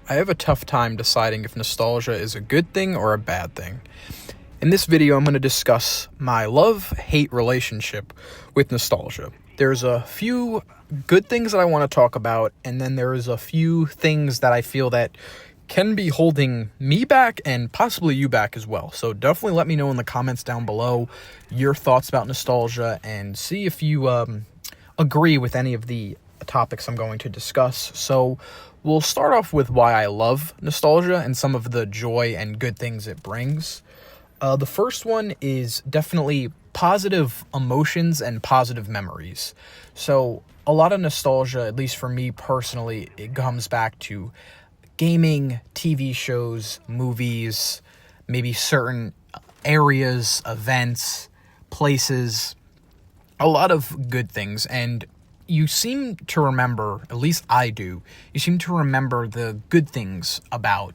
I have a tough time deciding if nostalgia is a good thing or a bad thing. In this video, I'm going to discuss my love-hate relationship with nostalgia. There's a few good things that I want to talk about, and then there's a few things that I feel that can be holding me back and possibly you back as well. So definitely let me know in the comments down below your thoughts about nostalgia and see if you agree with any of the topics I'm going to discuss. So we'll start off with why I love nostalgia and some of the joy and good things it brings. The first one is definitely positive emotions and positive memories. So a lot of nostalgia, at least for me personally, it comes back to gaming, TV shows, movies, maybe certain areas, events, places, a lot of good things. And you seem to remember, at least I do, you seem to remember the good things about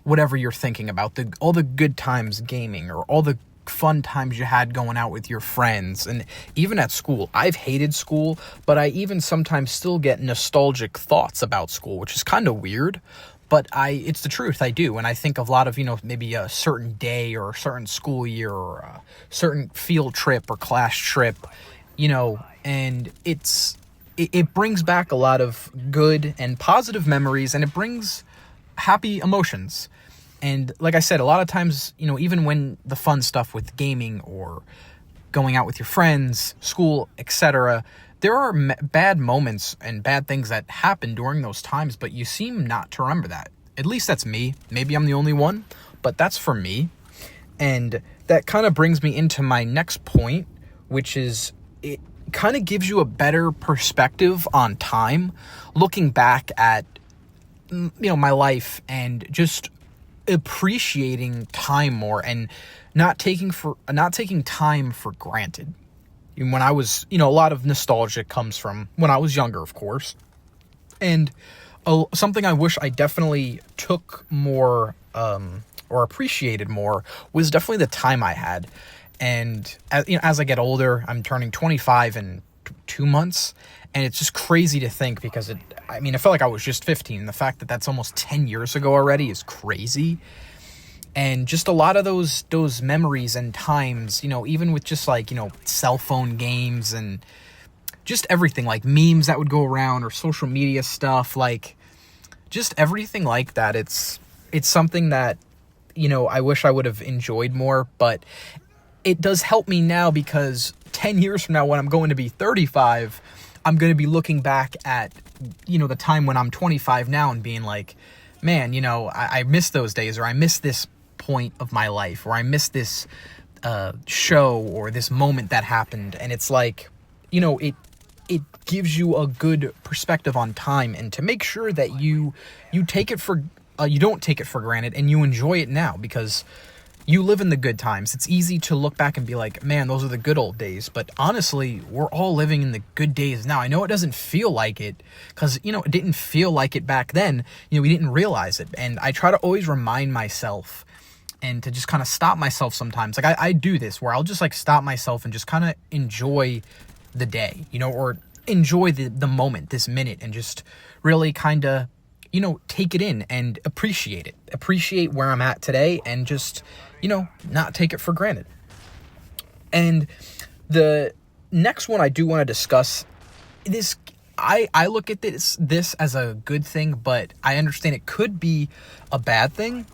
whatever you're thinking about, all the good times gaming or all the fun times you had going out with your friends. And even at school, I've hated school, but I even sometimes still get nostalgic thoughts about school, which is kind of weird. But it's the truth, I do. And I think of a lot of, maybe a certain day or a certain school year or a certain field trip or class trip, and it brings back a lot of good and positive memories, and it brings happy emotions. And like I said, a lot of times, even when the fun stuff with gaming or going out with your friends, school, etc., there are bad moments and bad things that happen during those times, but you seem not to remember that. At least that's me. Maybe I'm the only one, but that's for me. And that kind of brings me into my next point, which is it kind of gives you a better perspective on time, looking back at my life and just appreciating time more and not taking time for granted. When I was, a lot of nostalgia comes from when I was younger, of course. And something I wish I definitely took more or appreciated more was definitely the time I had. And as I get older, I'm turning 25 in 2 months, and it's just crazy to think because I felt like I was just 15. The fact that that's almost 10 years ago already is crazy. And just a lot of those memories and times, even with just like, cell phone games and just everything, like memes that would go around or social media stuff, like just everything like that. It's something that, I wish I would have enjoyed more, but it does help me now because 10 years from now, when I'm going to be 35, I'm going to be looking back at, the time when I'm 25 now and being like, man, I miss those days, or I miss this point of my life, or I miss this show or this moment that happened. And it's like, it gives you a good perspective on time, and to make sure that you take it for you don't take it for granted and you enjoy it now because you live in the good times. It's easy to look back and be like, man, those are the good old days. But honestly, we're all living in the good days now. I know it doesn't feel like it because, it didn't feel like it back then. We didn't realize it. And I try to always remind myself and to just kind of stop myself sometimes. Like I do this where I'll just like stop myself and just kind of enjoy the day, or enjoy the moment, this minute, and just really kind of, take it in and appreciate where I'm at today, and just, not take it for granted. And the next one I do want to discuss this, I look at this as a good thing, but I understand it could be a bad thing.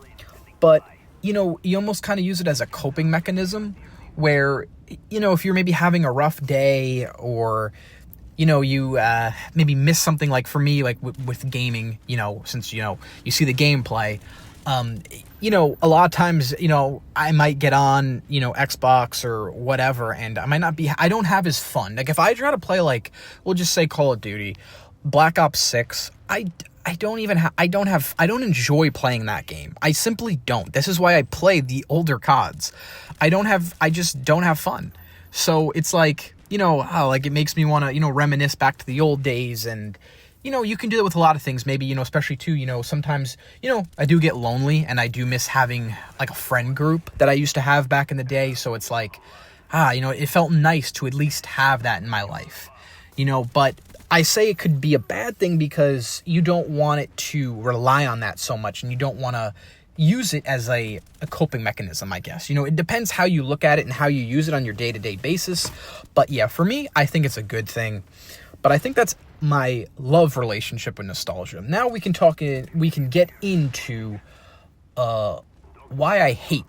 But, you almost kind of use it as a coping mechanism where, if you're maybe having a rough day, or, you maybe miss something, like for me, like with gaming, since, you see the gameplay, a lot of times, I might get on, Xbox or whatever, and I don't have as fun. Like if I try to play, like, we'll just say Call of Duty, Black Ops 6, I don't enjoy playing that game. I simply don't. This is why I play the older CODs. I just don't have fun. So it's like, it makes me want to, reminisce back to the old days. And, you can do it with a lot of things. Maybe, especially too, sometimes, I do get lonely and I do miss having like a friend group that I used to have back in the day. So it's like, it felt nice to at least have that in my life, but I say it could be a bad thing because you don't want it to rely on that so much, and you don't want to use it as a coping mechanism, I guess. It depends how you look at it and how you use it on your day-to-day basis. But yeah, for me, I think it's a good thing. But I think that's my love relationship with nostalgia. Now we can get into why I hate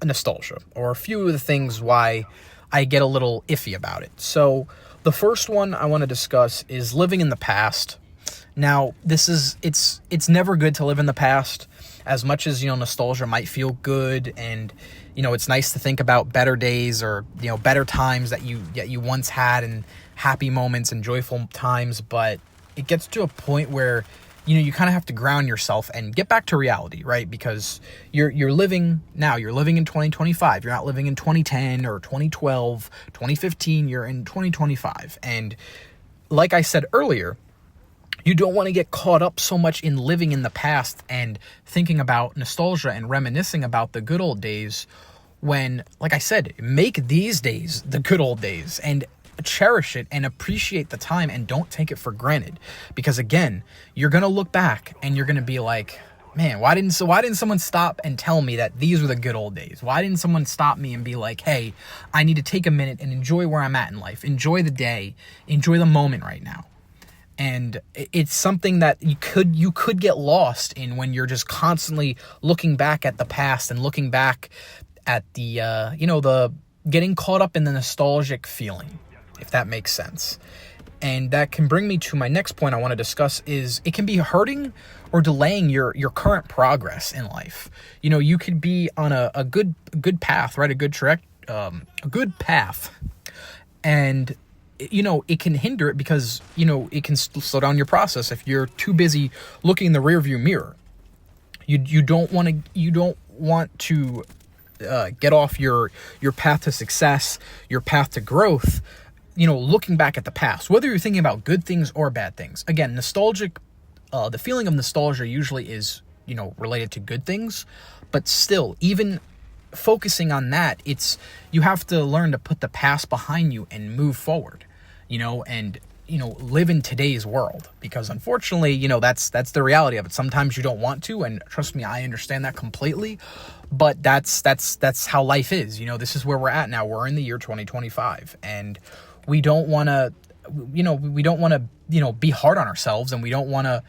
nostalgia, or a few of the things why I get a little iffy about it. So the first one I want to discuss is living in the past. Now, it's never good to live in the past. As much as, nostalgia might feel good, and, it's nice to think about better days, or, better times that you once had, and happy moments and joyful times, but it gets to a point where, you kind of have to ground yourself and get back to reality, right? Because you're living in 2025. You're not living in 2010 or 2012, 2015. You're in 2025. And like I said earlier, you don't want to get caught up so much in living in the past and thinking about nostalgia and reminiscing about the good old days when, like I said, make these days the good old days and cherish it and appreciate the time, and don't take it for granted. Because again, you're going to look back and you're going to be like, man, why didn't someone stop and tell me that these were the good old days? Why didn't someone stop me and be like, hey, I need to take a minute and enjoy where I'm at in life, enjoy the day, enjoy the moment right now. And it's something that you could get lost in when you're just constantly looking back at the past and looking back at the getting caught up in the nostalgic feeling, if that makes sense. And that can bring me to my next point I want to discuss is it can be hurting or delaying your current progress in life. You could be on a good path, right? A good path. And it can hinder it because, it can slow down your process if you're too busy looking in the rearview mirror. You don't want to get off your path to success, your path to growth, looking back at the past, whether you're thinking about good things or bad things. Again, nostalgic, the feeling of nostalgia usually is, related to good things, but still, even focusing on that, you have to learn to put the past behind you and move forward, and live in today's world, because unfortunately, that's the reality of it. Sometimes you don't want to, and trust me, I understand that completely, but that's how life is. This is where we're at now. We're in the year 2025, and we don't want to be hard on ourselves, and we don't want to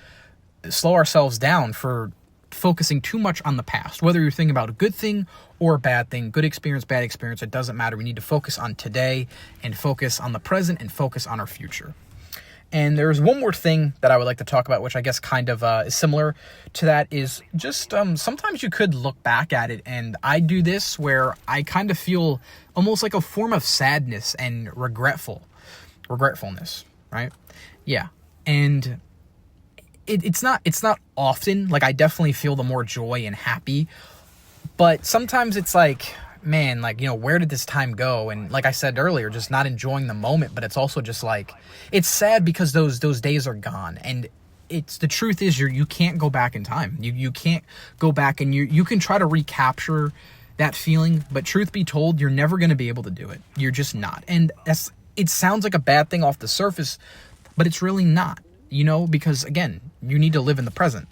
slow ourselves down for focusing too much on the past. Whether you're thinking about a good thing or a bad thing, good experience, bad experience, it doesn't matter. We need to focus on today and focus on the present and focus on our future. And there's one more thing that I would like to talk about, which I guess kind of is similar to that, is just sometimes you could look back at it, and I do this where I kind of feel almost like a form of sadness and regretfulness, right? Yeah. And it's not often, like I definitely feel the more joy and happy, but sometimes it's like, man, like, where did this time go? And like I said earlier, just not enjoying the moment, but it's also just like, it's sad because those days are gone. And the truth is you can't go back in time. You can't go back, and you can try to recapture that feeling, but truth be told, you're never going to be able to do it. You're just not. And it sounds like a bad thing off the surface, but it's really not, because again, you need to live in the present.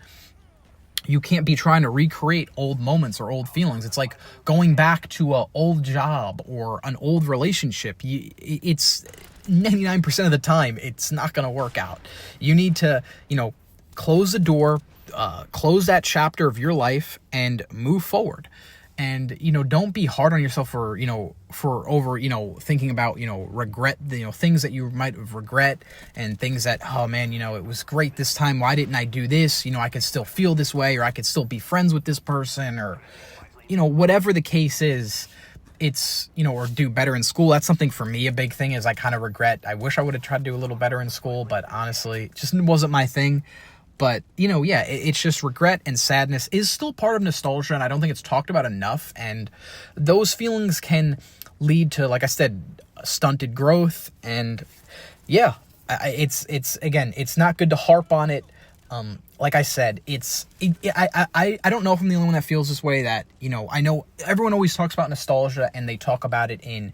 You can't be trying to recreate old moments or old feelings. It's like going back to an old job or an old relationship. It's 99% of the time, it's not going to work out. You need to, close the door, close that chapter of your life and move forward. And, don't be hard on yourself for thinking about, regret, things that you might have regret, and things that, oh man, it was great this time. Why didn't I do this? I could still feel this way, or I could still be friends with this person, or, whatever the case is, it's, or do better in school. That's something for me, a big thing is I kind of regret. I wish I would have tried to do a little better in school, but honestly, it just wasn't my thing. But, it's just regret and sadness is still part of nostalgia, and I don't think it's talked about enough. And those feelings can lead to, like I said, stunted growth. And yeah, it's not good to harp on it. Like I said, I don't know if I'm the only one that feels this way, that, I know everyone always talks about nostalgia, and they talk about it in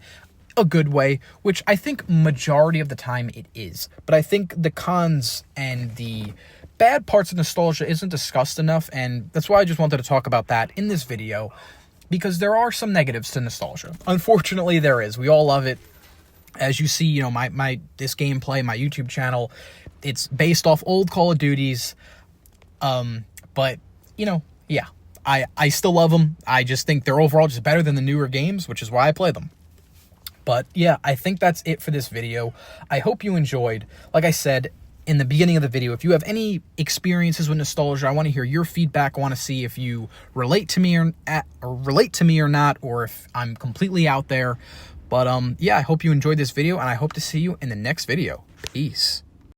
a good way, which I think majority of the time it is. But I think the cons and the bad parts of nostalgia isn't discussed enough, and that's why I just wanted to talk about that in this video, because there are some negatives to nostalgia. Unfortunately, there is. We all love it. As you see, you know, this gameplay, my YouTube channel, it's based off old Call of Duties. But, you know, yeah, I still love them. I just think they're overall just better than the newer games, which is why I play them. But yeah, I think that's it for this video. I hope you enjoyed. Like I said in the beginning of the video, if you have any experiences with nostalgia, I want to hear your feedback. I want to see if you relate to me or not, or if I'm completely out there. But yeah, I hope you enjoyed this video, and I hope to see you in the next video. Peace.